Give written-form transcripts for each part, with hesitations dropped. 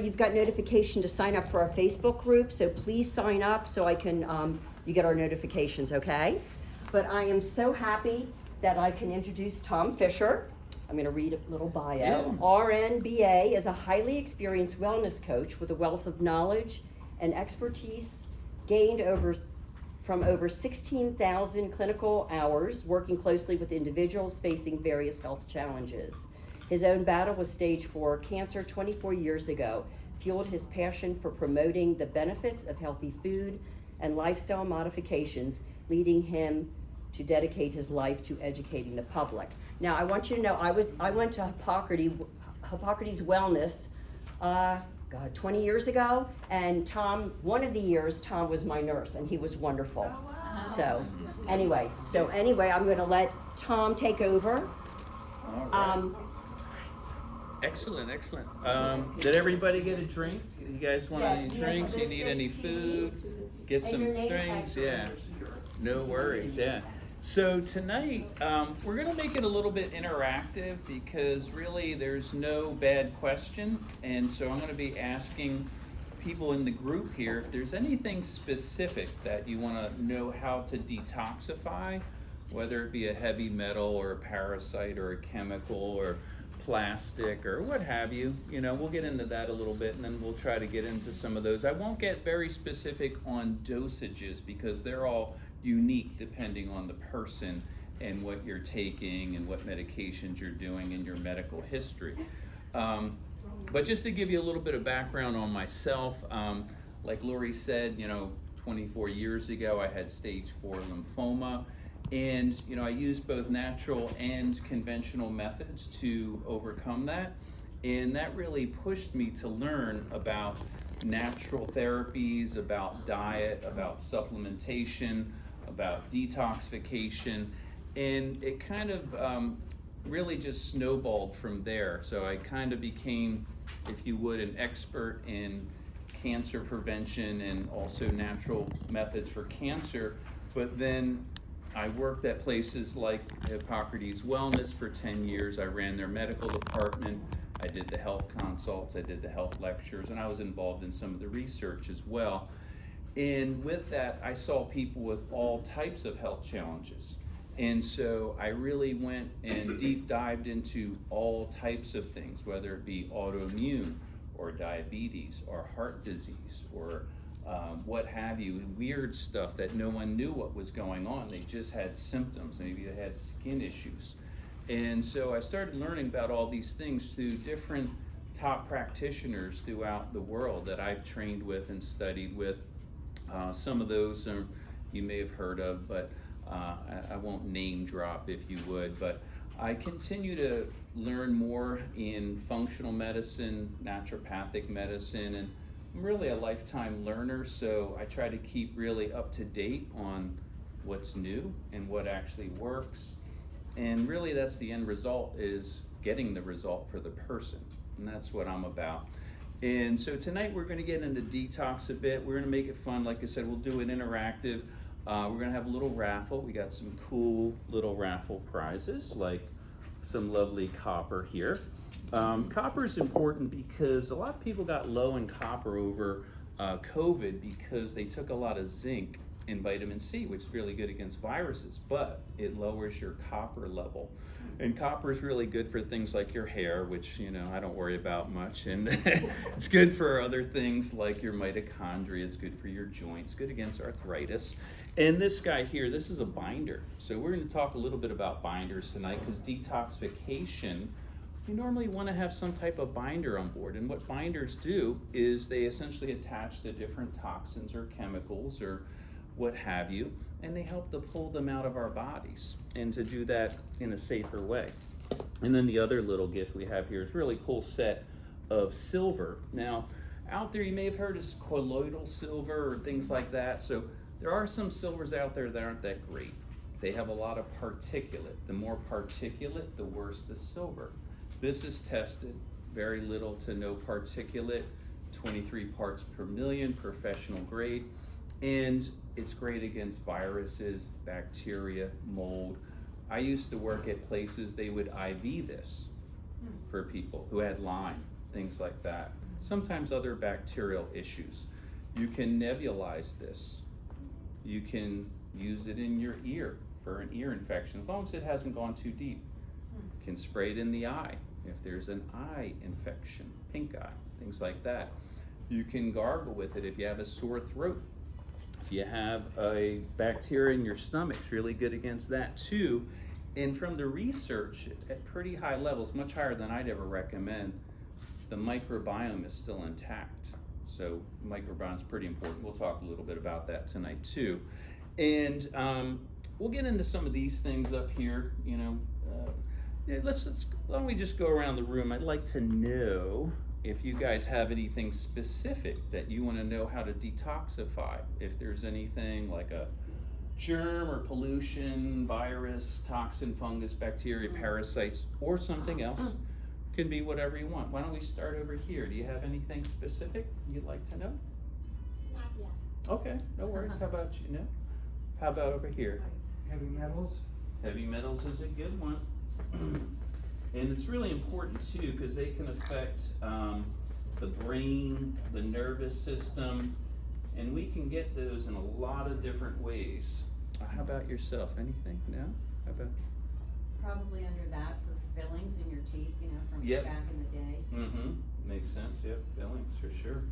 You've got notification to sign up for our Facebook group, so please sign up so I can, you get our notifications, okay? But I am so happy that I can introduce Tom Fisher. I'm going to read a little bio. Yeah. RN BA is a highly experienced wellness coach with a wealth of knowledge and expertise gained from over 16,000 clinical hours working closely with individuals facing various health challenges. His own battle with stage 4 cancer 24 years ago fueled his passion for promoting the benefits of healthy food and lifestyle modifications, leading him to dedicate his life to educating the public. Now, I want you to know, I went to Hippocrates Wellness, 20 years ago, and Tom, one of the years, Tom was my nurse, and he was wonderful. Oh, wow. So, anyway, I'm going to let Tom take over. All right. Excellent. Did everybody get a drink? You guys want any drinks? You need any food? Get some drinks? Yeah. No worries. Yeah. So tonight, we're going to make it a little bit interactive because really there's no bad question. And so I'm going to be asking people in the group here if there's anything specific that you want to know how to detoxify, whether it be a heavy metal or a parasite or a chemical or plastic or what have you. You know, we'll get into that a little bit and then we'll try to get into some of those. I won't get very specific on dosages because they're all unique depending on the person and what you're taking and what medications you're doing and your medical history. But just to give you a little bit of background on myself, like Lori said, 24 years ago I had stage 4 lymphoma. And, I used both natural and conventional methods to overcome that. And that really pushed me to learn about natural therapies, about diet, about supplementation, about detoxification. And it kind of really just snowballed from there. So I kind of became, if you would, an expert in cancer prevention and also natural methods for cancer. But then I worked at places like Hippocrates Wellness for 10 years. I ran their medical department. I did the health consults. I did the health lectures, and I was involved in some of the research as well. And with that, I saw people with all types of health challenges. And so I really went and deep dived into all types of things, whether it be autoimmune or diabetes or heart disease or what have you, weird stuff that no one knew what was going on. They just had symptoms, maybe they had skin issues. And so I started learning about all these things through different top practitioners throughout the world that I've trained with and studied with. Some of those you may have heard of, but I won't name drop if you would, but I continue to learn more in functional medicine, naturopathic medicine, and I'm really a lifetime learner, so I try to keep really up to date on what's new and what actually works. And really that's the end result, is getting the result for the person. And that's what I'm about. And so tonight we're going to get into detox a bit. We're going to make it fun. Like I said, we'll do it interactive. We're going to have a little raffle. We got some cool little raffle prizes, like some lovely copper here. Copper is important because a lot of people got low in copper over COVID because they took a lot of zinc and vitamin C, which is really good against viruses, but it lowers your copper level. And copper is really good for things like your hair, which, I don't worry about much. And it's good for other things like your mitochondria. It's good for your joints, good against arthritis. And this guy here, this is a binder. So we're going to talk a little bit about binders tonight because detoxification, you normally want to have some type of binder on board. And what binders do is they essentially attach to different toxins or chemicals or what have you, and they help to pull them out of our bodies and to do that in a safer way. And then the other little gift we have here is a really cool set of silver. Now, out there you may have heard of colloidal silver or things like that. So there are some silvers out there that aren't that great. They have a lot of particulate. The more particulate, the worse the silver. This is tested, very little to no particulate, 23 parts per million, professional grade, and it's great against viruses, bacteria, mold. I used to work at places they would IV this for people who had Lyme, things like that. sometimes other bacterial issues. You can nebulize this. You can use it in your ear for an ear infection, as long as it hasn't gone too deep. You can spray it in the eye if there's an eye infection, pink eye, things like that. You can gargle with it if you have a sore throat. If you have a bacteria in your stomach, it's really good against that too. And from the research, at pretty high levels, much higher than I'd ever recommend, the microbiome is still intact. So microbiome is pretty important. We'll talk a little bit about that tonight too. And we'll get into some of these things up here. You know, let's why don't we just go around the room? I'd like to know if you guys have anything specific that you want to know how to detoxify. If there's anything like a germ or pollution, virus, toxin, fungus, bacteria, parasites, or something else. Can be whatever you want. Why don't we start over here? Do you have anything specific you'd like to know? Not yet. Okay, no worries. How about you? No? How about over here? Heavy metals. Heavy metals is a good one. And it's really important too, because they can affect the brain, the nervous system, and we can get those in a lot of different ways. How about yourself? Anything? No? How about? Probably under that for fillings in your teeth, you know, from Yep. back in the day. Mm-hmm. Makes sense. Yep. Fillings for sure.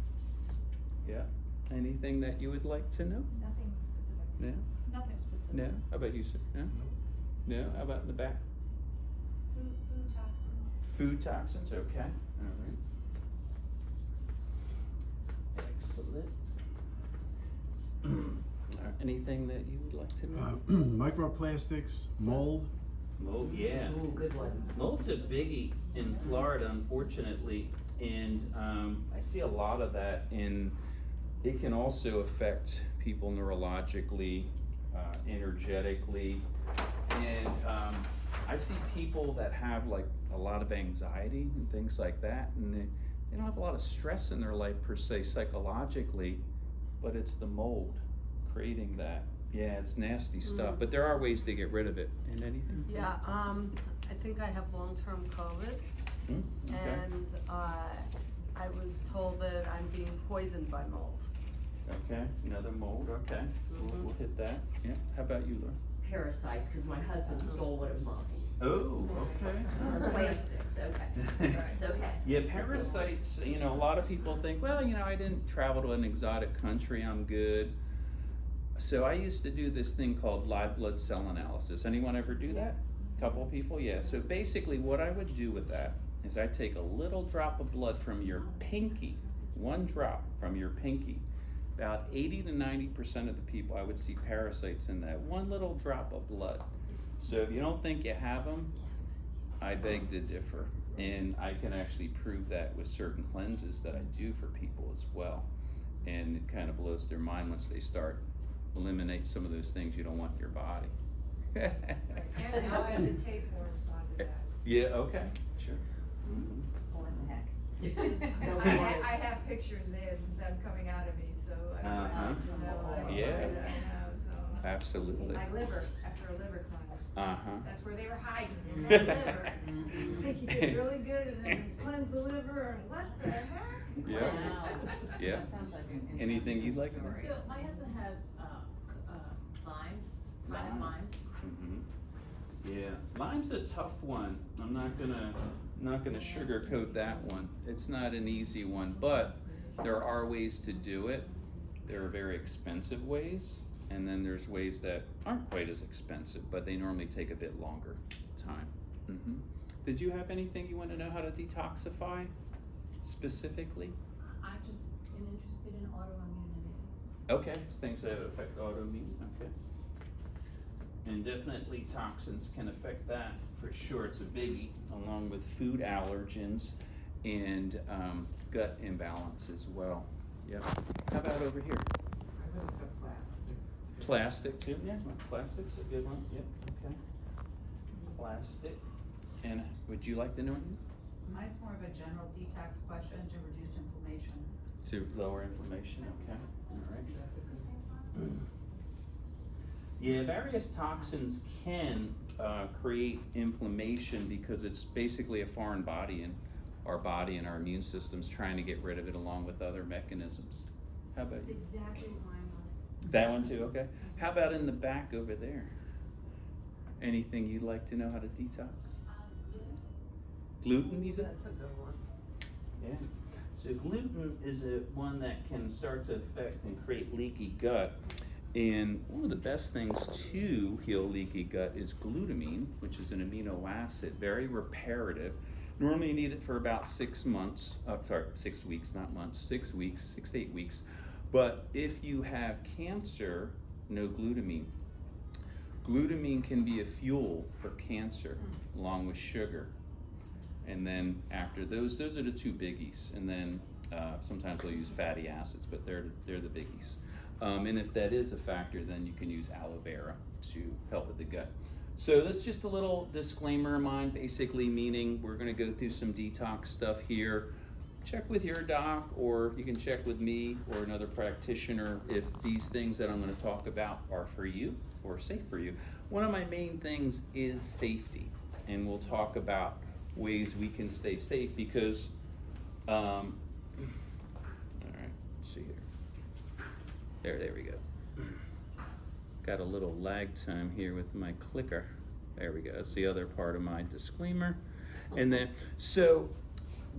Yeah. Anything that you would like to know? Nothing specific. No? Nothing specific. No? How about you, sir? No? No? How about in the back? Food toxins. Food toxins, okay. All right. Excellent. Anything that you would like to know? Microplastics, mold. Mold, yeah. Ooh, good one. Mold's a biggie in Florida, unfortunately, and I see a lot of that it can also affect people neurologically, energetically, and I see people that have like a lot of anxiety and things like that, and they don't have a lot of stress in their life per se psychologically, but it's the mold creating that. Yeah, it's nasty stuff, but there are ways to get rid of it. And anything? Yeah, I think I have long-term COVID, Okay. and I was told that I'm being poisoned by mold. Okay, another mold, okay. We'll hit that. Yeah, how about you, Laura? Parasites, because my husband stole one of mine. Oh, okay. The plastics, okay. It's okay. Yeah, parasites, you know, a lot of people think, well, you know, I didn't travel to an exotic country, I'm good. So I used to do this thing called live blood cell analysis. Anyone ever do that? A couple of people? Yeah. So basically what I would do with that is I take a little drop of blood from your pinky, one drop from your pinky. About 80 to 90% of the people, I would see parasites in that one little drop of blood. So if you don't think you have them, I beg to differ. And I can actually prove that with certain cleanses that I do for people as well. And it kind of blows their mind once they start eliminate some of those things you don't want in your body. And now I have the tapeworms onto that. Yeah, okay, sure. What the heck? I have pictures of them coming out of me, so I don't know. Yeah. I know, so. Absolutely. My liver, after a liver cleanse. Uh-huh. That's where they were hiding, in that liver. I think you did really good, and then they cleanse the liver, and what the heck? Yeah. Wow. Yeah. That sounds like an interesting Anything you'd like to know? story. So my husband has Lyme, chronic Lyme. Yeah, Lyme's a tough one. I'm not gonna sugarcoat that one. It's not an easy one, but there are ways to do it. There are very expensive ways, and then there's ways that aren't quite as expensive, but they normally take a bit longer time. Did you have anything you want to know how to detoxify specifically? I just am interested in autoimmunity. Okay, things that affect autoimmune, okay. And definitely toxins can affect that for sure. It's a biggie, along with food allergens and gut imbalance as well. Yep. How about over here? I would have said plastic. Plastic too, yeah, plastic's a good one, yep, okay. Plastic, and would you like to know anything? Mine's more of a general detox question to reduce inflammation. To lower inflammation, okay, all right. Yeah, various toxins can create inflammation because it's basically a foreign body in our body and our immune system's trying to get rid of it along with other mechanisms. How about That's you? exactly what mine was. That one too, okay. How about in the back over there? Anything you'd like to know how to detox? Gluten, you said? That's a good one. Yeah. So gluten is one that can start to affect and create leaky gut. And one of the best things to heal leaky gut is glutamine, which is an amino acid, very reparative. Normally you need it for about 6 months, 6 weeks, not months, 6 weeks, 6 to 8 weeks. But if you have cancer, no glutamine. Glutamine can be a fuel for cancer, along with sugar. And then after those are the two biggies. And then sometimes they'll use fatty acids, but they're the biggies. And if that is a factor, then you can use aloe vera to help with the gut. So this is just a little disclaimer of mine, basically meaning we're gonna go through some detox stuff here. Check with your doc, or you can check with me or another practitioner if these things that I'm gonna talk about are for you or safe for you. One of my main things is safety, and we'll talk about ways we can stay safe because, all right, let's see here. There we go. Got a little lag time here with my clicker. There we go. That's the other part of my disclaimer. And then, so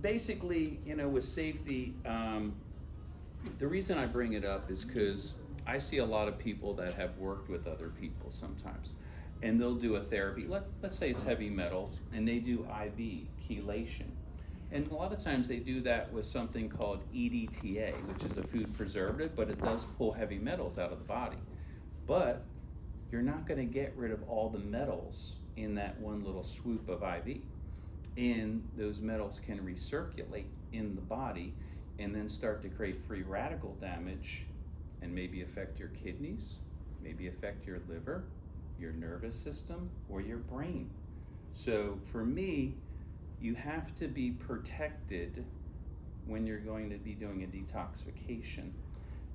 basically, you know, with safety, the reason I bring it up is because I see a lot of people that have worked with other people sometimes, and they'll do a therapy. Let's say it's heavy metals, and they do IV chelation. And a lot of times they do that with something called EDTA, which is a food preservative, but it does pull heavy metals out of the body. But you're not going to get rid of all the metals in that one little swoop of IV. And those metals can recirculate in the body and then start to create free radical damage and maybe affect your kidneys, maybe affect your liver, your nervous system, or your brain. So for me, you have to be protected when you're going to be doing a detoxification.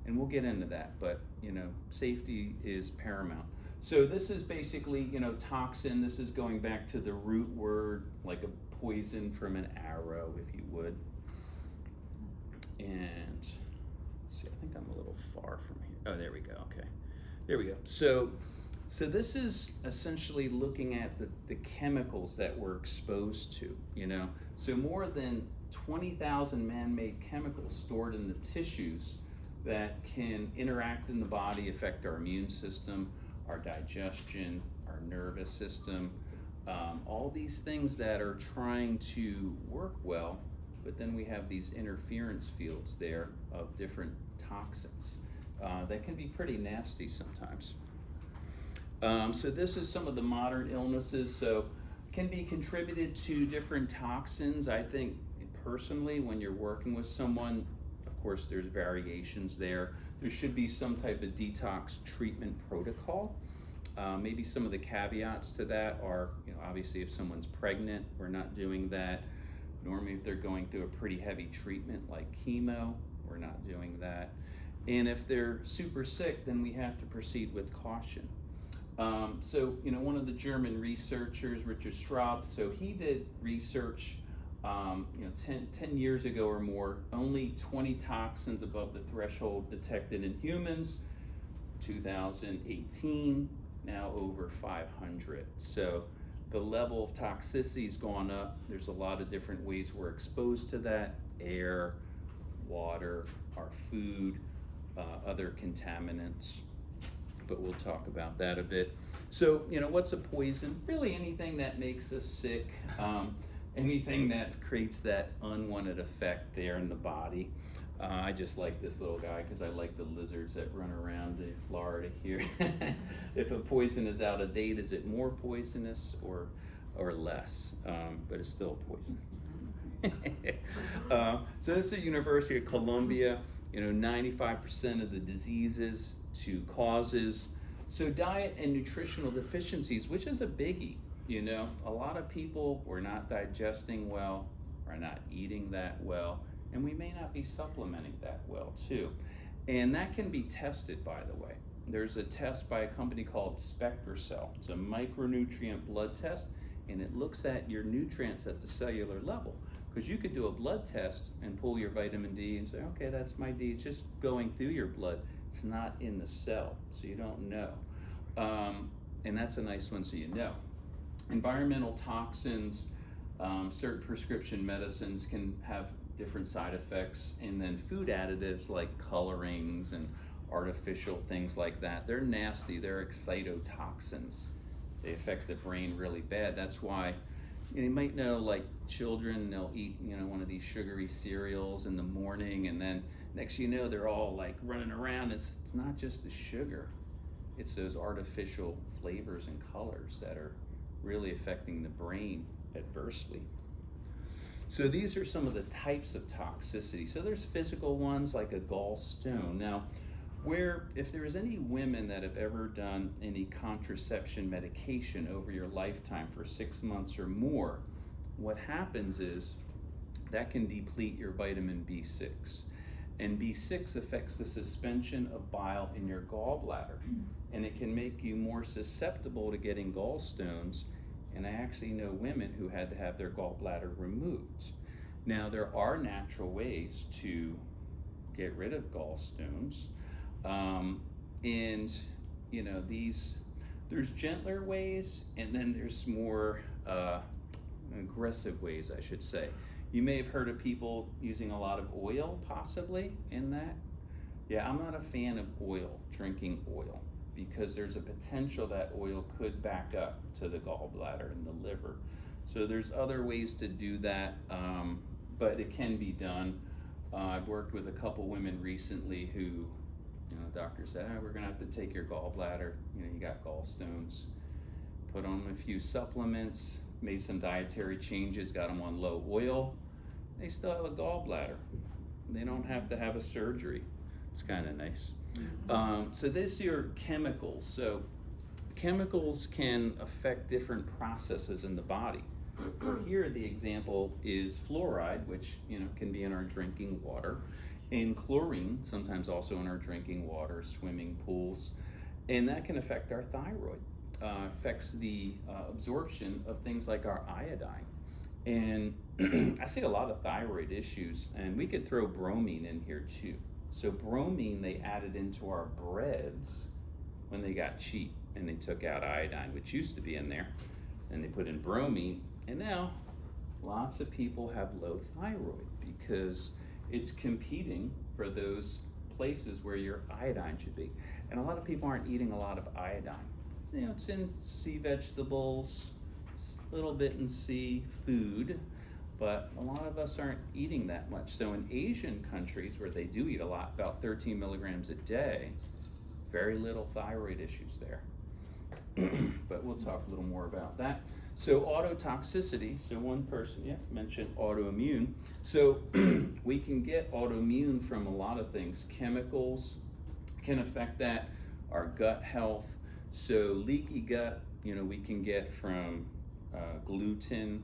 And we'll get into that, but you know, safety is paramount. So this is basically, you know, toxin. This is going back to the root word, like a poison from an arrow, if you would. And let's see, I think I'm a little far from here. Oh, there we go. Okay, there we go. So this is essentially looking at the chemicals that we're exposed to, you know. So more than 20,000 man-made chemicals stored in the tissues that can interact in the body, affect our immune system, our digestion, our nervous system, all these things that are trying to work well, but then we have these interference fields there of different toxins that can be pretty nasty sometimes. So this is some of the modern illnesses. So can be contributed to different toxins. I think personally, when you're working with someone, of course, there's variations there. There should be some type of detox treatment protocol. Maybe some of the caveats to that are, you know, obviously if someone's pregnant, we're not doing that. Normally if they're going through a pretty heavy treatment like chemo, we're not doing that. And if they're super sick, then we have to proceed with caution. So, you know, one of the German researchers, Richard Straub, so he did research, you know, 10 years ago or more, only 20 toxins above the threshold detected in humans. 2018, now over 500. So the level of toxicity's gone up. There's a lot of different ways we're exposed to that: air, water, our food, other contaminants. But we'll talk about that a bit. So, you know, what's a poison? Really anything that makes us sick, anything that creates that unwanted effect there in the body. I just like this little guy because I like the lizards that run around in Florida here. If a poison is out of date, is it more poisonous or less? But it's still poison. So this is the University of Columbia. You know, 95% of the diseases to causes. So diet and nutritional deficiencies, which is a biggie. You know, a lot of people, we're not digesting well, we're not eating that well, and we may not be supplementing that well too. And that can be tested, by the way. There's a test by a company called SpectraCell. It's a micronutrient blood test, and it looks at your nutrients at the cellular level. Because you could do a blood test and pull your vitamin D and say, okay, that's my D. It's just going through your blood. It's not in the cell, so you don't know. And that's a nice one, so you know. Environmental toxins, certain prescription medicines can have different side effects, and then food additives like colorings and artificial things like that, they're nasty. They're excitotoxins. They affect the brain really bad. That's why you might know, like children, they'll eat, one of these sugary cereals in the morning, and then next you know they're all like running around. It's not just the sugar, it's those artificial flavors and colors that are really affecting the brain adversely. So these are some of the types of toxicity. So there's physical ones like a gallstone. Now, if there's any women that have ever done any contraception medication over your lifetime for 6 months or more, what happens is that can deplete your vitamin B6. And B6 affects the suspension of bile in your gallbladder. And it can make you more susceptible to getting gallstones. And I actually know women who had to have their gallbladder removed. Now, there are natural ways to get rid of gallstones. There's gentler ways, and then there's more aggressive ways, I should say. You may have heard of people using a lot of oil, possibly, in that. Yeah, I'm not a fan of drinking oil, because there's a potential that oil could back up to the gallbladder and the liver. So there's other ways to do that, but it can be done. I've worked with a couple women recently who, the doctor said, we're gonna have to take your gallbladder, you got gallstones. Put on a few supplements, made some dietary changes, got them on low oil. They still have a gallbladder. They don't have to have a surgery. It's kind of nice. So this are chemicals. So chemicals can affect different processes in the body. Here the example is fluoride, which can be in our drinking water, and chlorine, sometimes also in our drinking water, swimming pools, and that can affect our thyroid. Affects the absorption of things like our iodine. And I see a lot of thyroid issues, and we could throw bromine in here too. So bromine, they added into our breads when they got cheap, and they took out iodine, which used to be in there, and they put in bromine, and now lots of people have low thyroid because it's competing for those places where your iodine should be. And a lot of people aren't eating a lot of iodine. It's in sea vegetables, a little bit in sea food, but a lot of us aren't eating that much. So in Asian countries where they do eat a lot, about 13 milligrams a day, very little thyroid issues there. But we'll talk a little more about that. So autotoxicity, so one person, mentioned autoimmune. So we can get autoimmune from a lot of things. Chemicals can affect that, our gut health. So leaky gut, we can get from gluten.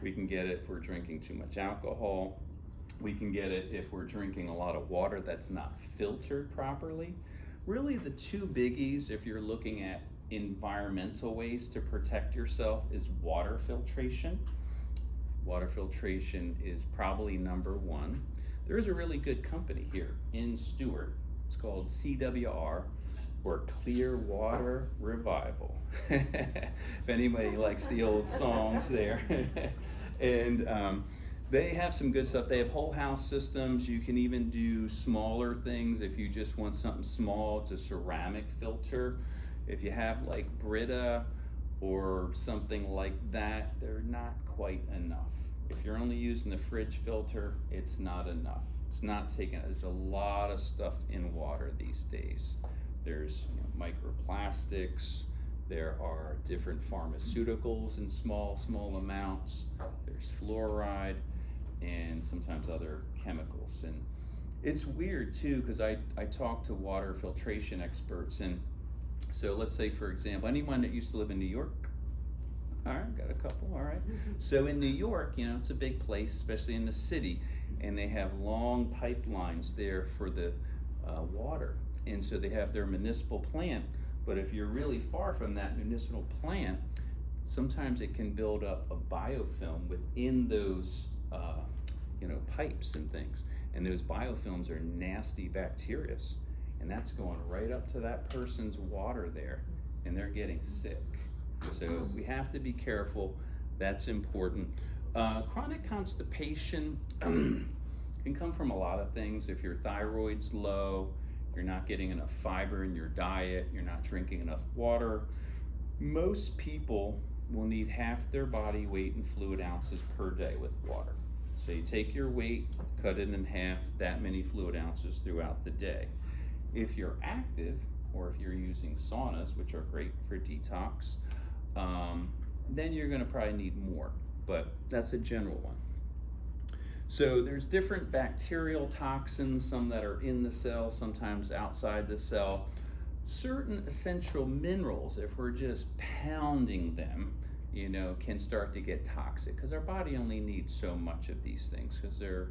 We can get it if we're drinking too much alcohol. We can get it if we're drinking a lot of water that's not filtered properly. Really the two biggies, if you're looking at environmental ways to protect yourself, is water filtration. Water filtration is probably number one. There's a really good company here in Stewart. It's called CWR, or Clear Water Revival. If anybody likes the old songs there. And they have some good stuff. They have whole house systems. You can even do smaller things if you just want something small. It's a ceramic filter. If you have like Brita or something like that, they're not quite enough. If you're only using the fridge filter, it's not enough. It's not taking, there's a lot of stuff in water these days. There's microplastics, there are different pharmaceuticals in small amounts, there's fluoride, and sometimes other chemicals. And it's weird too, because I talk to water filtration experts, and so let's say, for example, anyone that used to live in New York? All right, got a couple, all right. So in New York, it's a big place, especially in the city, and they have long pipelines there for the water. And so they have their municipal plant, but if you're really far from that municipal plant, sometimes it can build up a biofilm within those pipes and things. And those biofilms are nasty bacteria. And that's going right up to that person's water there, and they're getting sick. So we have to be careful. That's important. Chronic constipation can come from a lot of things. If your thyroid's low, you're not getting enough fiber in your diet, you're not drinking enough water. Most people will need half their body weight in fluid ounces per day with water. So you take your weight, cut it in half, that many fluid ounces throughout the day. If you're active, or if you're using saunas, which are great for detox, then you're gonna probably need more, but that's a general one. So there's different bacterial toxins, some that are in the cell, sometimes outside the cell. Certain essential minerals, if we're just pounding them, can start to get toxic, because our body only needs so much of these things, because they're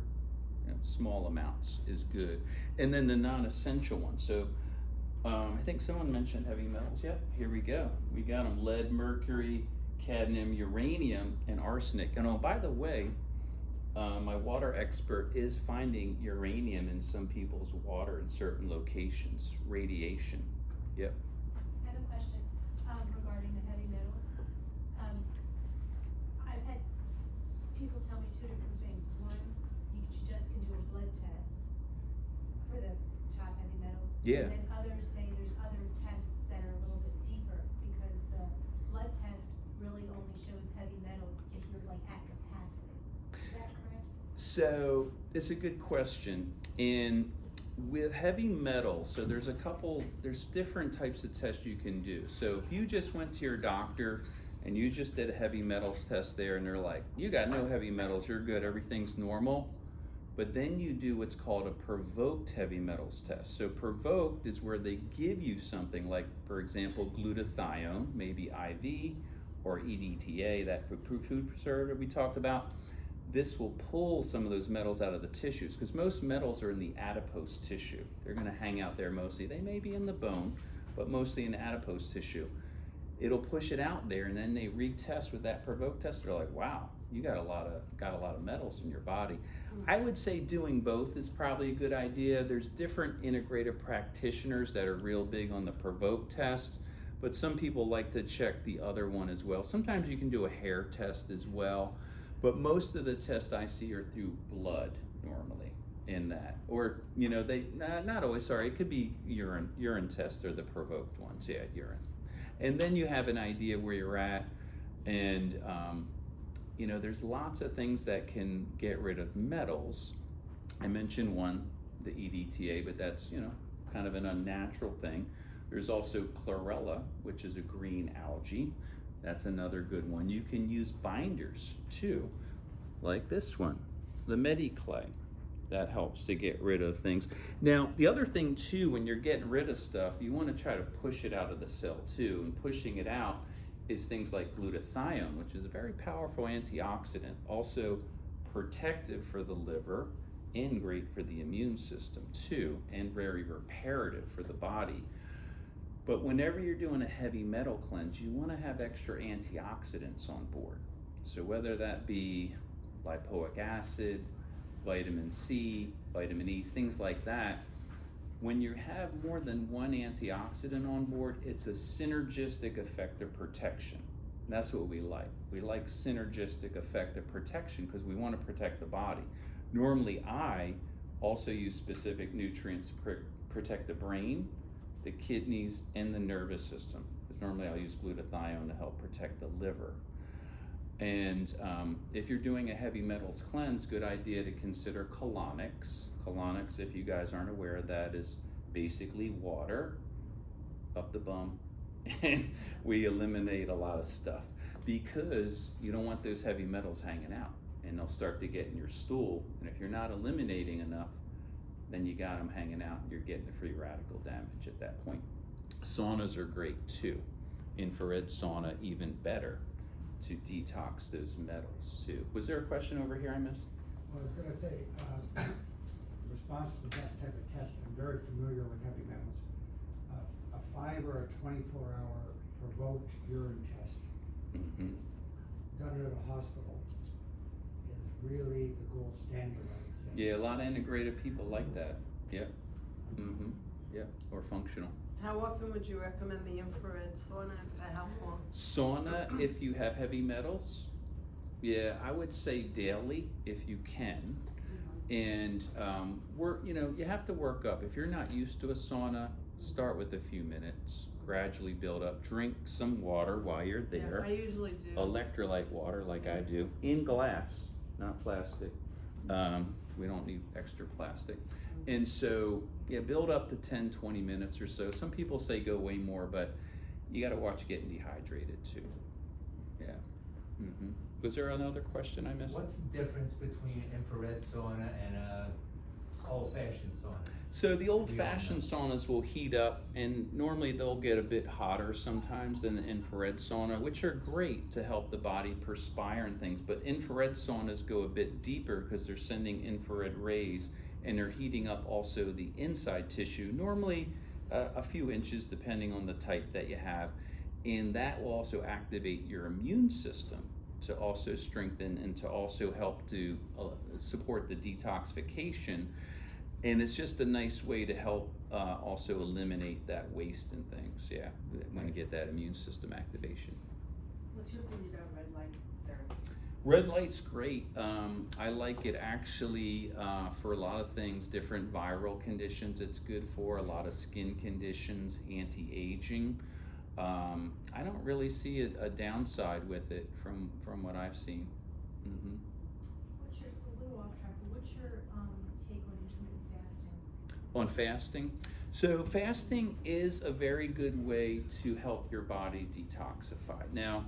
small amounts is good. And then the non-essential ones. So I think someone mentioned heavy metals. Yep, here we go. We got them: lead, mercury, cadmium, uranium, and arsenic. And oh, by the way, my water expert is finding uranium in some people's water in certain locations. Radiation. Yep. I have a question regarding the heavy metals. I've had people tell me two different things. One, you just can do a blood test for the top heavy metals. Yeah. And then others say there's other tests that are a little bit deeper, because the blood test really only shows heavy metals if you're like at capacity. Is that correct? So it's a good question. With heavy metals, so there's different types of tests you can do. So if you just went to your doctor and you just did a heavy metals test there, and they're like, you got no heavy metals, you're good, everything's normal. But then you do what's called a provoked heavy metals test. So provoked is where they give you something like, for example, glutathione, maybe IV, or EDTA, that food preservative we talked about. This will pull some of those metals out of the tissues, because most metals are in the adipose tissue. They're going to hang out there mostly. They may be in the bone, but mostly in the adipose tissue. It'll push it out there, and then they retest with that provoked test. They're like, wow, you got a lot of metals in your body. I would say doing both is probably a good idea. There's different integrative practitioners that are real big on the provoked test, but some people like to check the other one as well. Sometimes you can do a hair test as well. But most of the tests I see are through blood normally in that. Or, not always, sorry, it could be urine tests are the provoked ones, yeah, urine. And then you have an idea where you're at, and, there's lots of things that can get rid of metals. I mentioned one, the EDTA, but that's, kind of an unnatural thing. There's also chlorella, which is a green algae. That's another good one. You can use binders too, like this one, the MediClay. That helps to get rid of things. Now, the other thing too, when you're getting rid of stuff, you want to try to push it out of the cell too. And pushing it out is things like glutathione, which is a very powerful antioxidant, also protective for the liver and great for the immune system too, and very reparative for the body. But whenever you're doing a heavy metal cleanse, you want to have extra antioxidants on board. So whether that be lipoic acid, vitamin C, vitamin E, things like that, when you have more than one antioxidant on board, it's a synergistic effect of protection. And that's what we like. We like synergistic effect of protection because we want to protect the body. Normally, I also use specific nutrients to protect the brain, the kidneys, and the nervous system. Because normally I'll use glutathione to help protect the liver. And if you're doing a heavy metals cleanse, good idea to consider colonics. Colonics, if you guys aren't aware of that, is basically water up the bum, and we eliminate a lot of stuff because you don't want those heavy metals hanging out, and they'll start to get in your stool. And if you're not eliminating enough, then you got them hanging out, and you're getting the free radical damage at that point. Saunas are great too. Infrared sauna, even better to detox those metals too. Was there a question over here I missed? Well, I was gonna say, response to the best type of test, I'm very familiar with heavy metals. A 5 or a 24-hour provoked urine test is done at a hospital, is really the gold standard, I would say. Yeah, a lot of integrative people like that. Yep. Mm-hmm. Yep. Or functional. How often would you recommend the infrared sauna and for how long? Sauna, if you have heavy metals, yeah, I would say daily if you can. And you have to work up. If you're not used to a sauna, start with a few minutes, gradually build up. Drink some water while you're there. Yeah, I usually do. Electrolyte water, like I do, in glass, not plastic. We don't need extra plastic. And so, yeah, build up to 10, 20 minutes or so. Some people say go way more, but you got to watch getting dehydrated too. Yeah. Mm-hmm. Was there another question I missed? What's the difference between an infrared sauna and a old-fashioned sauna? So the old-fashioned saunas will heat up, and normally they'll get a bit hotter sometimes than the infrared sauna, which are great to help the body perspire and things. But infrared saunas go a bit deeper because they're sending infrared rays, and they're heating up also the inside tissue, normally a few inches depending on the type that you have. And that will also activate your immune system to also strengthen and to also help to support the detoxification. And it's just a nice way to help also eliminate that waste and things. Yeah, when you get that immune system activation. What's your opinion about red light therapy? Red light's great. I like it actually for a lot of things, different viral conditions it's good for, a lot of skin conditions, anti-aging. I don't really see a downside with it from what I've seen. Mm-hmm. What's your, so a little off track, but what's your take on intermittent fasting? On fasting. So fasting is a very good way to help your body detoxify. Now,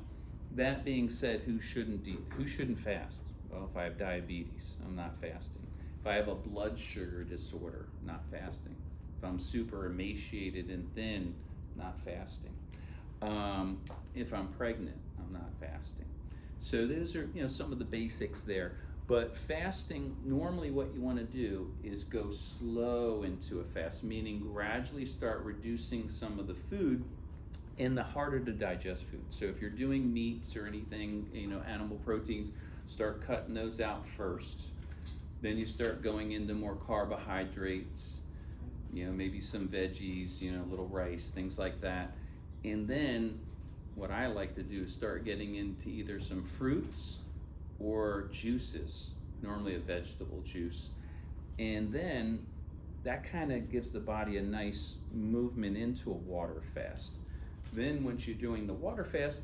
that being said, who shouldn't fast? Well, if I have diabetes, I'm not fasting. If I have a blood sugar disorder, not fasting. If I'm super emaciated and thin, not fasting. If I'm pregnant, I'm not fasting. So those are some of the basics there. But fasting, normally what you want to do is go slow into a fast, meaning gradually start reducing some of the food and the harder to digest food. So if you're doing meats or anything, animal proteins, start cutting those out first. Then you start going into more carbohydrates, maybe some veggies, little rice, things like that. And then what I like to do is start getting into either some fruits or juices, normally a vegetable juice. And then that kind of gives the body a nice movement into a water fast. Then once you're doing the water fast,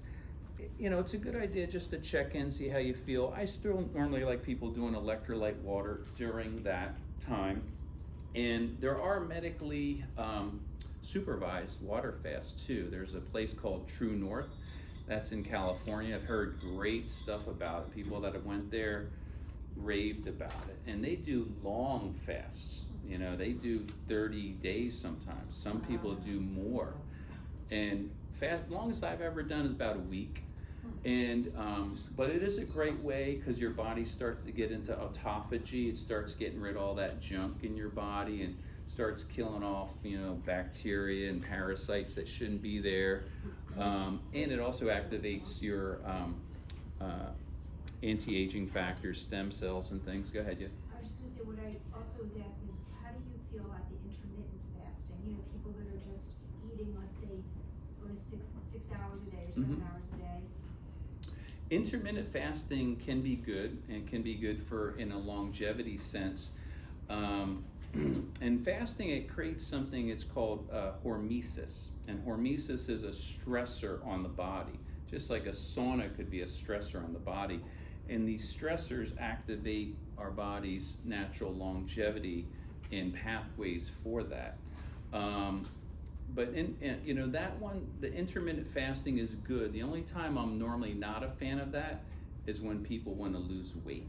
it's a good idea just to check in, see how you feel. I still normally like people doing electrolyte water during that time. And there are medically supervised water fasts too. There's a place called True North that's in California. I've heard great stuff about it. People that have went there raved about it. And they do long fasts. They do 30 days sometimes. Some people do more. And longest I've ever done is about a week. And but it is a great way because your body starts to get into autophagy. It starts getting rid of all that junk in your body and starts killing off bacteria and parasites that shouldn't be there. And it also activates your anti-aging factors, stem cells and things. Go ahead, yeah. I was just gonna say, what I also was asking is, how do you feel about the intermittent fasting? People that are just eating, let's say, go to six hours a day or 7 hours a day. Intermittent fasting can be good and can be good for in a longevity sense. And fasting, it creates something, it's called hormesis. And hormesis is a stressor on the body. Just like a sauna could be a stressor on the body. And these stressors activate our body's natural longevity and pathways for that. But that one, the intermittent fasting is good. The only time I'm normally not a fan of that is when people want to lose weight.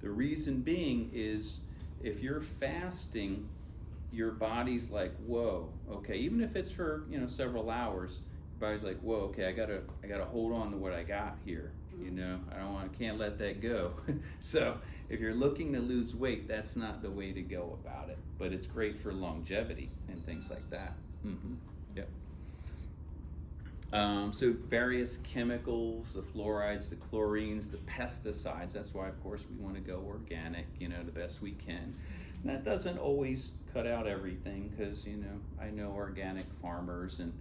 The reason being is if you're fasting, your body's like, whoa, okay, even if it's for several hours, your body's like, whoa, okay, I gotta hold on to what I got here. Can't let that go. So if you're looking to lose weight, that's not the way to go about it. But it's great for longevity and things like that. Mm-hmm. Yep. So various chemicals, the fluorides, the chlorines, the pesticides. That's why, of course, we want to go organic, the best we can. And that doesn't always cut out everything, because, I know organic farmers, and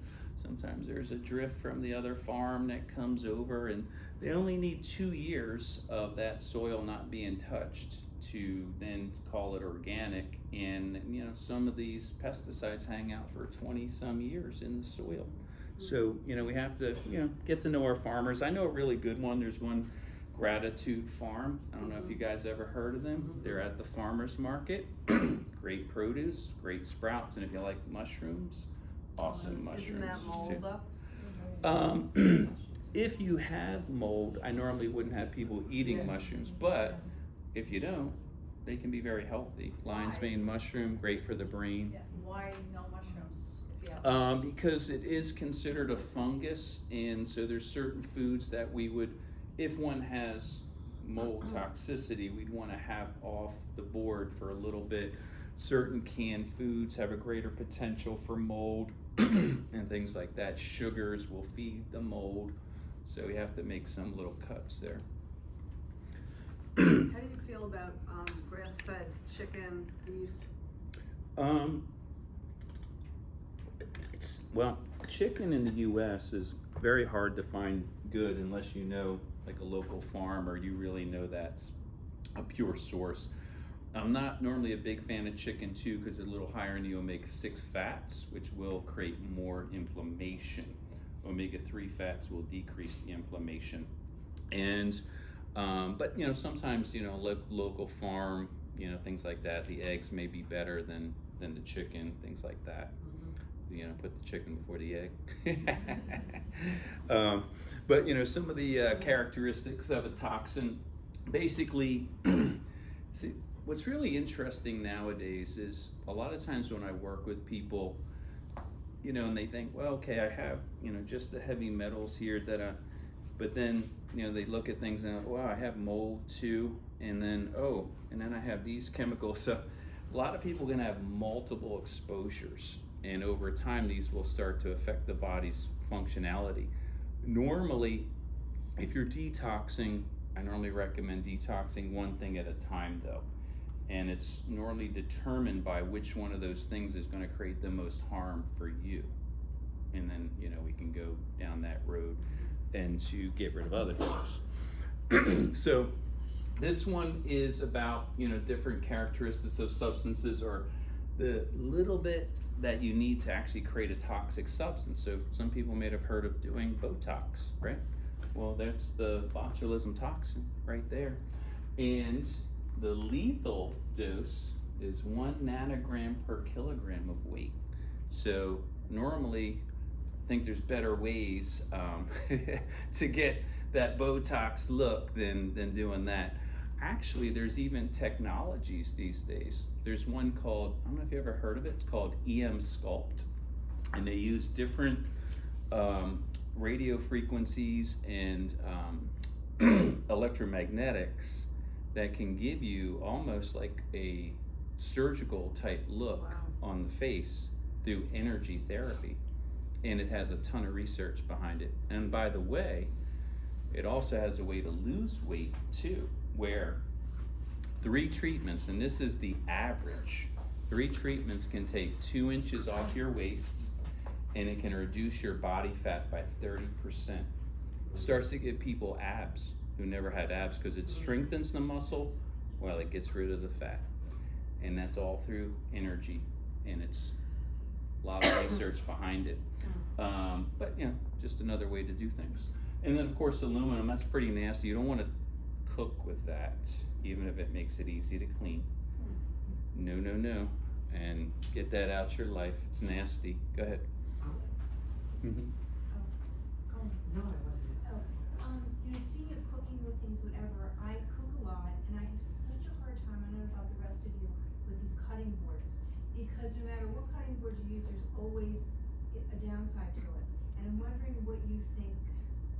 sometimes there's a drift from the other farm that comes over, and they only need 2 years of that soil not being touched to then call it organic. And, some of these pesticides hang out for 20 some years in the soil. So, we have to, get to know our farmers. I know a really good one. There's one, Gratitude Farm. I don't know if you guys ever heard of them. They're at the farmer's market. Great produce, great sprouts, and if you like mushrooms, awesome mushrooms. Isn't that mold too. up? If you have mold, I normally wouldn't have people eating mushrooms, but if you don't, they can be very healthy. Lion's mane mushroom, great for the brain. Why no mushrooms if you have? Because it is considered a fungus, and so there's certain foods that we would, if one has mold toxicity, we'd want to have off the board for a little bit. Certain canned foods have a greater potential for mold and things like that. Sugars will feed the mold, so we have to make some little cuts there. How do you feel about grass-fed chicken, beef? Well, chicken in the U.S. is very hard to find good unless you know like a local farm, or you really know that's a pure source. I'm not normally a big fan of chicken too, because it's a little higher in the omega-6 fats, which will create more inflammation. Omega-3 fats will decrease the inflammation. And but sometimes local farm, things like that, the eggs may be better than the chicken, things like that. Put the chicken before the egg. But some of the characteristics of a toxin, basically, see, what's really interesting nowadays is a lot of times when I work with people, and they think, well, okay, I have, just the heavy metals here but then, they look at things and, wow, I have mold too, and then I have these chemicals. So a lot of people are gonna have multiple exposures, and over time, these will start to affect the body's functionality. Normally, if you're detoxing, I normally recommend detoxing one thing at a time though. And it's normally determined by which one of those things is gonna create the most harm for you. And then, we can go down that road and to get rid of other things. So this one is about, different characteristics of substances, or the little bit that you need to actually create a toxic substance. So some people may have heard of doing Botox, right? Well, that's the botulism toxin right there. And the lethal dose is 1 nanogram per kilogram of weight. So normally, I think there's better ways to get that Botox look than doing that. Actually, there's even technologies these days. There's one called, I don't know if you ever heard of it, it's called EM Sculpt. And they use different radio frequencies and electromagnetics that can give you almost like a surgical type look on the face through energy therapy. And it has a ton of research behind it. And by the way, it also has a way to lose weight too, where 3 treatments, and this is the average, 3 treatments can take 2 inches off your waist, and it can reduce your body fat by 30%. It starts to give people abs who never had abs, because it strengthens the muscle while it gets rid of the fat. And that's all through energy, and it's a lot of research behind it. But just another way to do things. And then of course aluminum, that's pretty nasty. You don't want to cook with that, even if it makes it easy to clean. No, no, no. And get that out your life. It's nasty. Go ahead. Speaking of cooking with things, whatever, I cook a lot, and I have such a hard time, I don't know about the rest of you, with these cutting boards. Because no matter what cutting board you use, there's always a downside to it. And I'm wondering what you think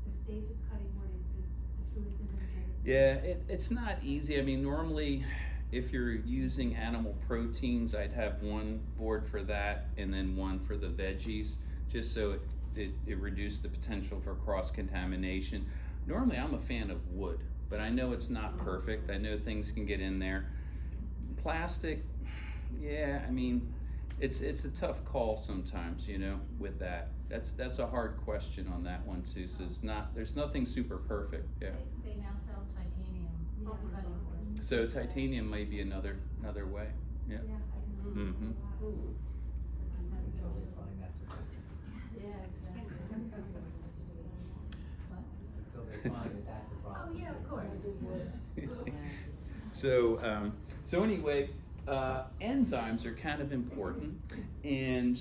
the safest cutting board is that the food isn't going to get it. Yeah, it's not easy. I mean, normally if you're using animal proteins, I'd have one board for that and then one for the veggies, just so it reduced the potential for cross-contamination. Normally, I'm a fan of wood, but I know it's not perfect. I know things can get in there. Plastic, yeah, I mean, it's a tough call sometimes, you know, with that. That's a hard question on that one, too. So there's nothing super perfect. Yeah. They now sell titanium cutting boards. So titanium might be another way. Yeah. Mm-hmm. Until they find that's a problem. Yeah, exactly. Until they find that that's a problem. Oh, yeah, of course. So anyway, enzymes are kind of important, and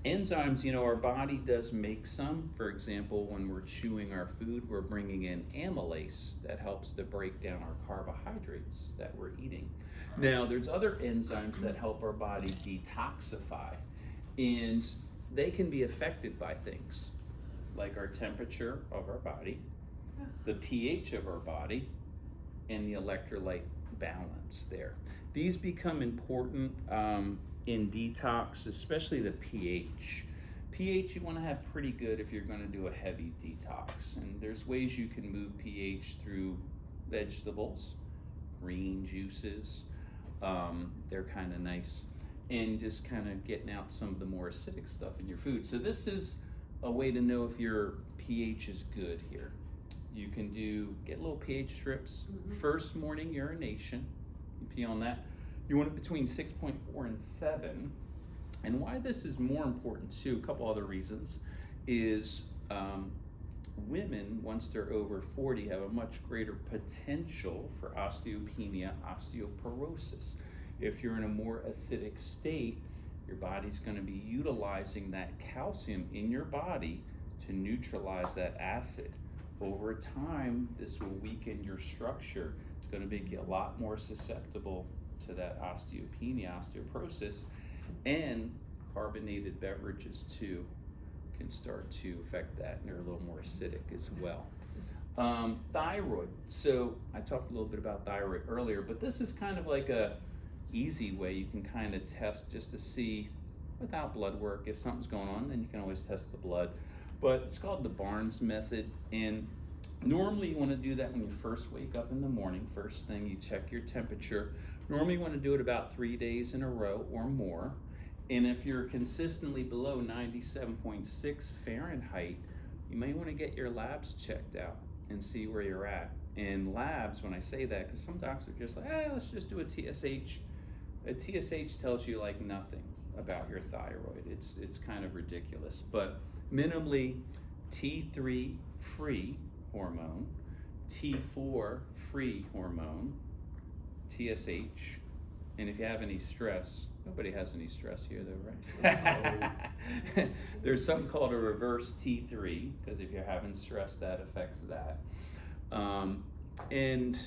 enzymes, you know, our body does make some. For example, when we're chewing our food, we're bringing in amylase that helps to break down our carbohydrates that we're eating. Now, there's other enzymes that help our body detoxify, and they can be affected by things like our temperature of our body, the pH of our body, and the electrolyte balance there. These become important in detox, especially the pH. pH you want to have pretty good if you're going to do a heavy detox. And there's ways you can move pH through vegetables, green juices. They're kind of nice. And just kind of getting out some of the more acidic stuff in your food. So this is a way to know if your pH is good here. You can get little pH strips. First morning urination, you pee on that. You want it between 6.4 and 7. And why this is more important too, a couple other reasons, is women, once they're over 40, have a much greater potential for osteopenia, osteoporosis. If you're in a more acidic state, your body's going to be utilizing that calcium in your body to neutralize that acid. Over time, this will weaken your structure. It's going to make you a lot more susceptible to that osteopenia, osteoporosis, and carbonated beverages too can start to affect that, and they're a little more acidic as well. Thyroid. So I talked a little bit about thyroid earlier, but this is kind of like a easy way you can kind of test just to see without blood work. If something's going on, then you can always test the blood. But it's called the BARM method, and normally you want to do that when you first wake up in the morning. First thing, you check your temperature. Normally you want to do it about 3 days in a row or more. And if you're consistently below 97.6 Fahrenheit, you may want to get your labs checked out and see where you're at. And labs, when I say that, because some docs are just like, let's just do a TSH. A TSH tells you like nothing about your thyroid. It's kind of ridiculous. But minimally T3 free hormone, T4 free hormone, TSH, and if you have any stress, nobody has any stress here though, right? There's something called a reverse T3, because if you're having stress, that affects that. And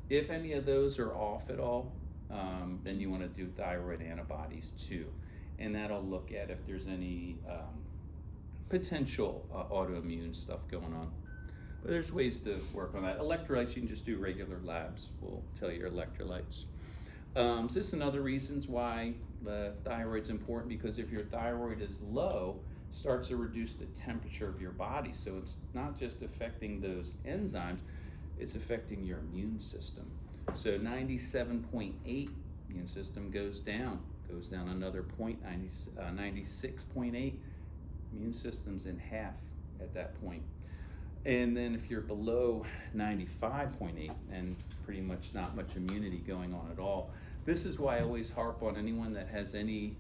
if any of those are off at all, then you want to do thyroid antibodies too. And that'll look at if there's any potential autoimmune stuff going on. But there's ways to work on that. Electrolytes, you can just do regular labs. We'll tell you your electrolytes. So this is another reasons why the thyroid's important, because if your thyroid is low, it starts to reduce the temperature of your body. So it's not just affecting those enzymes, it's affecting your immune system. So 97.8 immune system goes down another point, 96.8, immune system's in half at that point. And then if you're below 95.8, then pretty much not much immunity going on at all. This is why I always harp on anyone that has any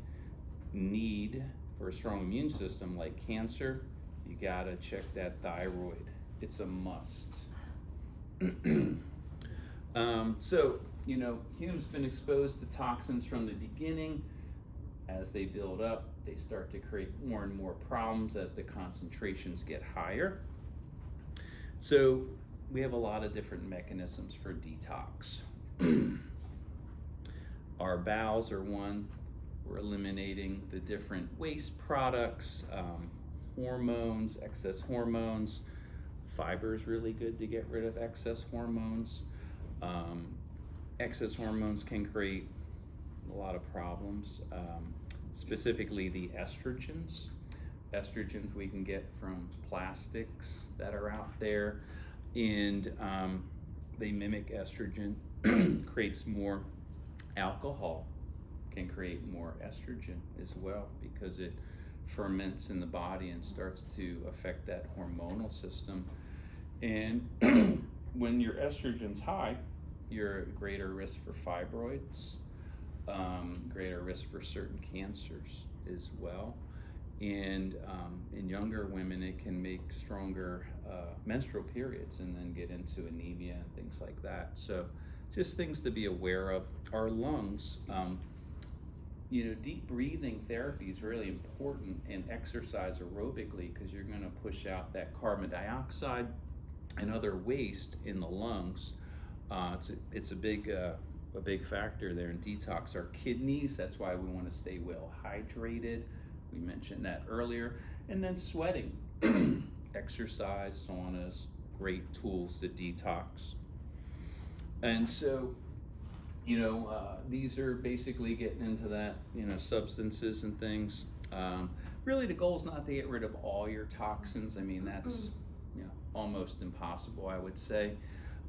need for a strong immune system, like cancer, you gotta check that thyroid. It's a must. So, you know, humans been exposed to toxins from the beginning. As they build up, they start to create more and more problems as the concentrations get higher. So we have a lot of different mechanisms for detox. Our bowels are one. We're eliminating the different waste products, hormones, excess hormones. Fiber is really good to get rid of excess hormones. Excess hormones can create a lot of problems, specifically the estrogens. estrogens we can get from plastics that are out there, and they mimic estrogen. Creates more alcohol, can create more estrogen as well, because it ferments in the body and starts to affect that hormonal system. And when your estrogen's high, you're at greater risk for fibroids, greater risk for certain cancers as well. And in younger women, it can make stronger menstrual periods and then get into anemia and things like that. So just things to be aware of. Our lungs, deep breathing therapy is really important, and exercise aerobically, because you're going to push out that carbon dioxide and other waste in the lungs. It's a big factor there in detox. Our kidneys, that's why we want to stay well hydrated. We mentioned that earlier. And then sweating, exercise, saunas, great tools to detox. And so, these are basically getting into that, substances and things. Really, the goal is not to get rid of all your toxins. I mean, that's, almost impossible, I would say.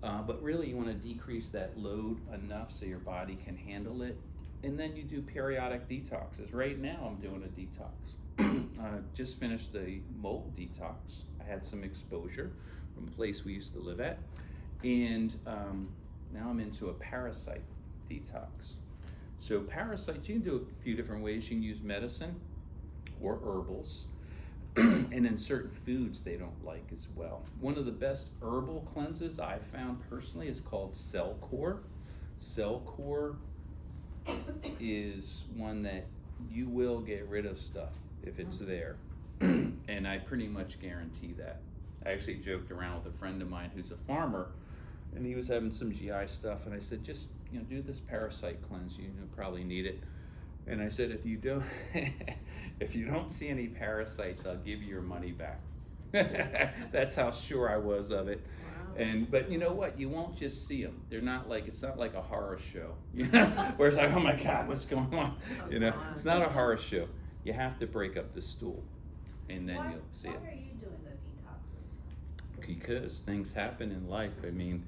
But really, you want to decrease that load enough so your body can handle it. And then you do periodic detoxes. Right now, I'm doing a detox. Just finished the mold detox. I had some exposure from a place we used to live at. And now I'm into a parasite detox. So parasites, you can do a few different ways. You can use medicine or herbals. And then certain foods they don't like as well. One of the best herbal cleanses I've found personally is called Cell Core. Cell Core is one that you will get rid of stuff if it's there. And I pretty much guarantee that. I actually joked around with a friend of mine who's a farmer, and he was having some GI stuff, and I said, just do this parasite cleanse. You probably need it. And I said, if you don't see any parasites, I'll give you your money back. That's how sure I was of it. Wow. But you know what? You won't just see them. They're not like, it's not like a horror show, where it's like, oh my God, what's going on? It's not a horror show. You have to break up the stool, and then you'll see it. Why are you doing the detoxes? Because things happen in life. I mean,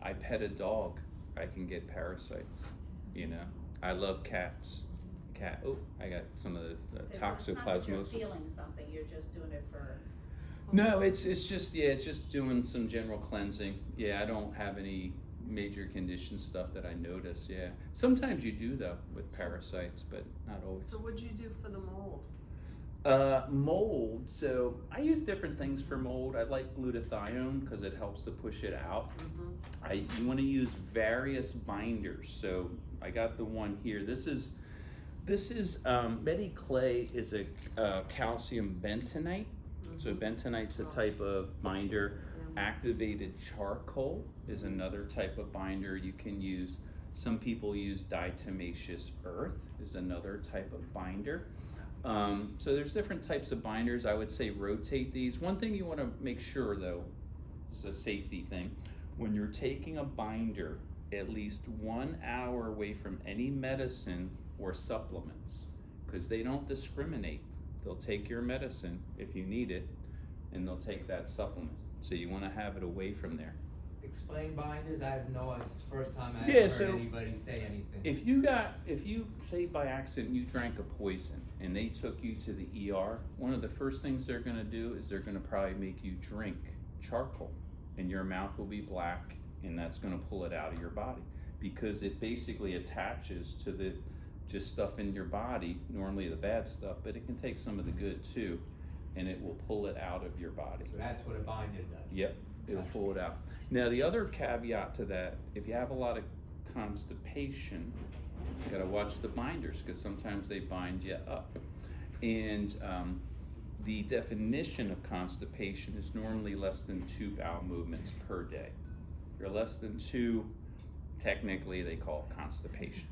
I pet a dog, I can get parasites. I love cats. I got some of the So it's not that toxoplasmosis. you're feeling something, you're just doing it for. No, it's just doing some general cleansing. Yeah, I don't have any major condition stuff that I notice. Yeah, sometimes you do though with parasites, but not always. So what'd you do for the mold? Mold. So I use different things for mold. I like glutathione because it helps to push it out. You want to use various binders. So I got the one here. This is Mediclay is a calcium bentonite. So bentonite's a type of binder. Activated charcoal is another type of binder you can use. Some people use diatomaceous earth is another type of binder. So there's different types of binders. I would say rotate these. One thing you want to make sure though, is a safety thing. When you're taking a binder, at least 1 hour away from any medicine or supplements, because they don't discriminate. They'll take your medicine if you need it, and they'll take that supplement. So you want to have it away from there. Explain binders. I have no. It's the first time I've heard anybody say anything. If you say by accident you drank a poison and they took you to the ER, one of the first things they're going to do is they're going to probably make you drink charcoal, and your mouth will be black, and that's going to pull it out of your body, because it basically attaches to the just stuff in your body, normally the bad stuff, but it can take some of the good too, and it will pull it out of your body. So that's what a binder does. Yep, it'll pull it out. Now the other caveat to that, if you have a lot of constipation, you gotta watch the binders, because sometimes they bind you up. And the definition of constipation is normally less than 2 bowel movements per day. If you're less than 2, technically they call it constipation.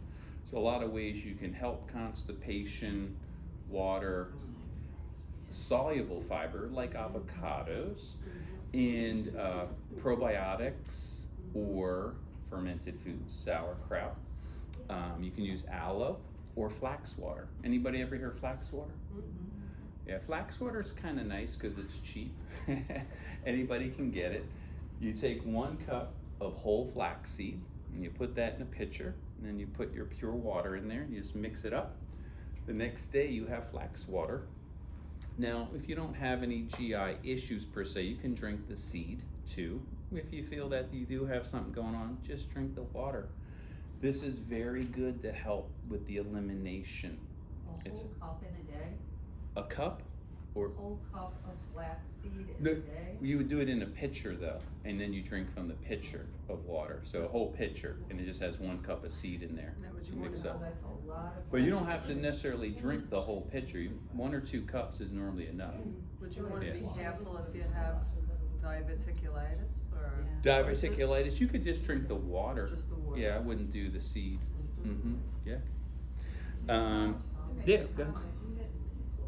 So a lot of ways you can help constipation: water, soluble fiber like avocados, and probiotics or fermented foods, sauerkraut. You can use aloe or flax water. Anybody ever hear flax water? Yeah, flax water is kind of nice because it's cheap. Anybody can get it. You take 1 cup of whole flaxseed and you put that in a pitcher, and then you put your pure water in there and you just mix it up. The next day you have flax water. Now, if you don't have any GI issues per se, you can drink the seed too. If you feel that you do have something going on, just drink the water. This is very good to help with the elimination. A It's whole cup in a day? a cup or A whole cup of flax seed in no, a day? you would do it in a pitcher though, and then you drink from the pitcher of water. So a whole pitcher, and it just has 1 cup of seed in there. That would you to mix want up. Oh, that's a lot of. But you don't have to necessarily drink the whole pitcher. 1 or 2 cups is normally enough. Would you want to Yeah. be careful if you have diverticulitis or? Diverticulitis, you could just drink the water. Just the water. Yeah, I wouldn't do the seed. Yeah. Just to make Yeah, a go ahead. comment,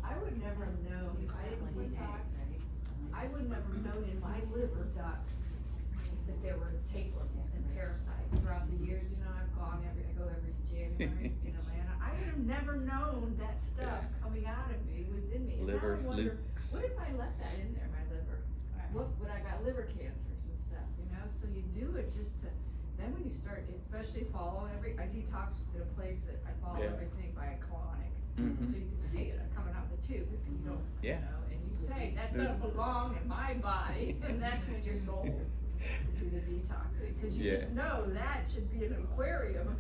I would never have known, if I didn't detox, I would never have known in my liver ducts that there were tapeworms and parasites throughout the years. You know, I go every January, you know, and I would have never known that stuff coming out of me was in me. And now Liver I wonder, flukes. what if I left that in there, my liver? What would I got liver cancers and stuff, you know? So you do it just to, then when you start, especially I detox at a place that I follow Yeah. everything by a colonic. Mhm. So you can see it coming out the tube if you don't, Yeah. you know, and you say, that doesn't belong in my body, and that's when you're sold to do the detoxing, cause you just know that should be an aquarium.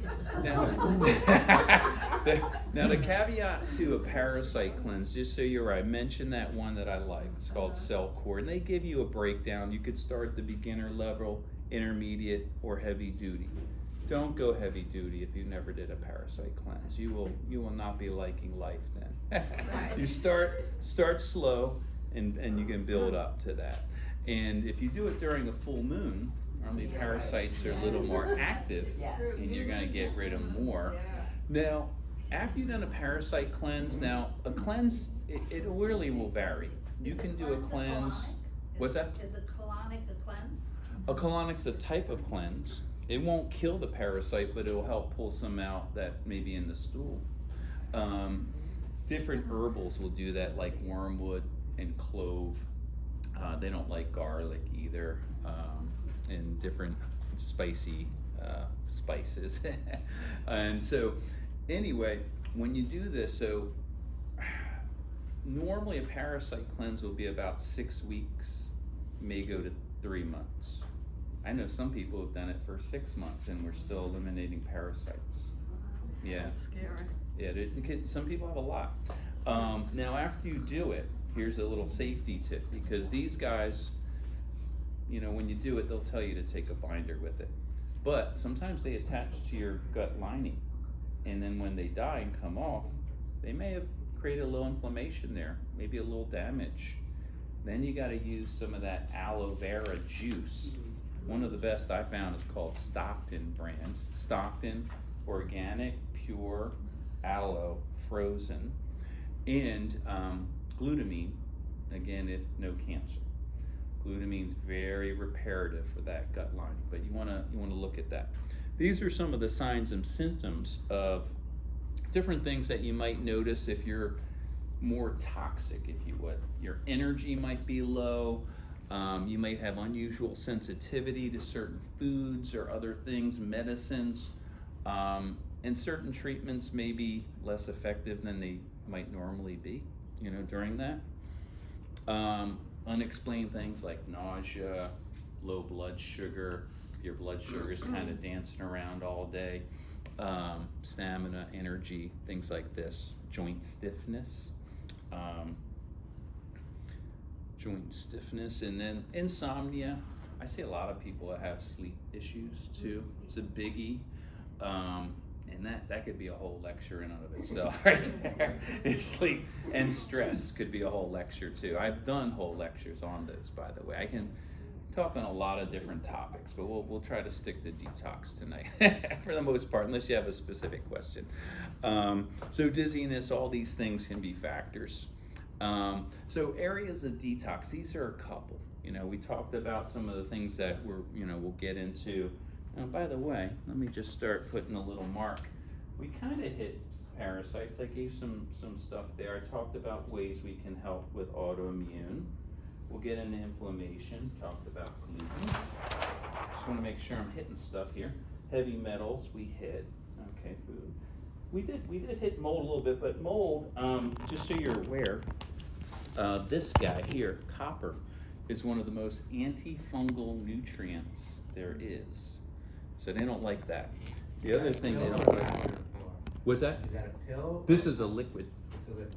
Now the caveat to a parasite cleanse, just so you're right, I mentioned that one that I like. It's called Cell Core, and they give you a breakdown. You could start the beginner level, intermediate, or heavy duty. Don't go heavy duty if you never did a parasite cleanse. You will not be liking life then. You start slow, and you can build up to that. And if you do it during a full moon, normally parasites are a little more active, and you're gonna get rid of more. Now, after you've done a parasite cleanse, now a cleanse, it really will vary. You can do a cleanse. What's that? Is a colonic a cleanse? A colonic's a type of cleanse. It won't kill the parasite, but it will help pull some out that may be in the stool. Different herbals will do that, like wormwood and clove. They don't like garlic either, and different spicy spices. And so, anyway, when you do this, so normally a parasite cleanse will be about 6 weeks, may go to 3 months. I know some people have done it for 6 months and we're still eliminating parasites. Yeah. That's scary. Yeah, some people have a lot. Now after you do it, here's a little safety tip, because these guys, you know, when you do it, they'll tell you to take a binder with it. But sometimes they attach to your gut lining, and then when they die and come off, they may have created a little inflammation there, maybe a little damage. Then you gotta use some of that aloe vera juice. One of the best I found is called Stockton brand. Stockton Organic Pure Aloe Frozen, and glutamine, again, if no cancer. Glutamine's very reparative for that gut lining, but you wanna look at that. These are some of the signs and symptoms of different things that you might notice if you're more toxic, if you would. Your energy might be low. You might have unusual sensitivity to certain foods or other things, medicines, and certain treatments may be less effective than they might normally be, you know, during that. Unexplained things like nausea, low blood sugar, your blood sugar is kind of dancing around all day, stamina, energy, things like this, joint stiffness. And then insomnia. I see a lot of people that have sleep issues too. It's a biggie. And that could be a whole lecture in and of itself right there. Sleep and stress could be a whole lecture too. I've done whole lectures on those, by the way. I can talk on a lot of different topics, but we'll try to stick to detox tonight for the most part, unless you have a specific question. So dizziness, all these things can be factors. So areas of detox, these are a couple. You know, we talked about some of the things that we'll get into. By the way, let me just start putting a little mark. We kind of hit parasites. I gave some stuff there. I talked about ways we can help with autoimmune. We'll get into inflammation, talked about gluten. Just wanna make sure I'm hitting stuff here. Heavy metals we hit, okay, food. We did hit mold a little bit, but mold, just so you're aware, this guy here, copper, is one of the most antifungal nutrients there is. So they don't like that. The other thing they don't like. What's that? Is that a pill? This is a liquid. It's a liquid.